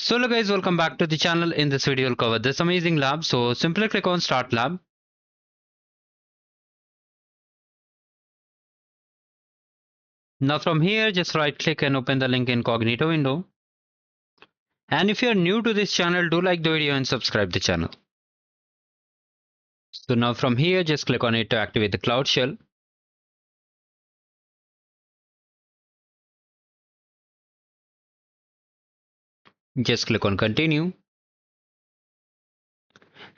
So hello guys, welcome back to the channel. In this video, we'll cover this amazing lab. So simply click on Start Lab. Now from here, just right click and open the link incognito window. And if you're new to this channel, do like the video and subscribe the channel. So now from here, just click on it to activate the Cloud Shell. Just click on Continue.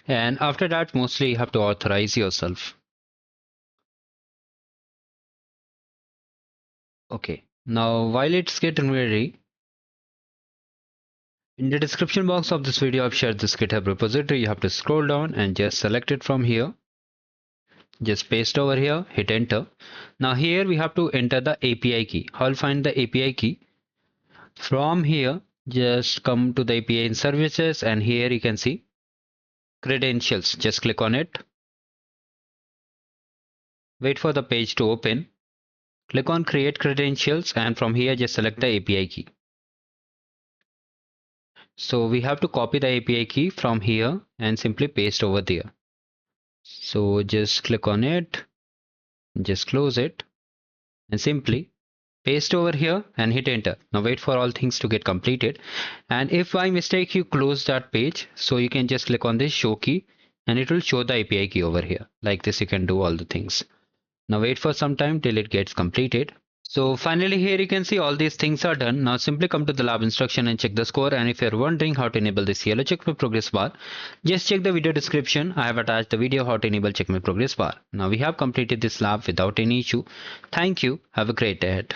And after that, mostly you have to authorize yourself. Okay, now while it's getting ready, in the description box of this video, I've shared this GitHub repository. You have to scroll down and just select it from here. Just paste over here, hit enter. Now here we have to enter the API key. I'll find the API key. From here, just come to the API in services, and here you can see credentials. Just click on it. Wait for the page to open. Click on create credentials, and from here just select the API key. So we have to copy the API key from here and simply paste over there. So just click on it, just close it, and simply paste over here and hit enter. Now wait for all things to get completed, and if by mistake you close that page, so you can just click on this show key and it will show the API key over here. Like this you can do all the things. Now wait for some time till it gets completed. So finally here you can see all these things are done. Now simply come to the lab instruction and check the score. And if you're wondering how to enable this yellow check my progress bar, just check the video description. I have attached the video how to enable check my progress bar. Now we have completed this lab without any issue. Thank you. Have a great day ahead.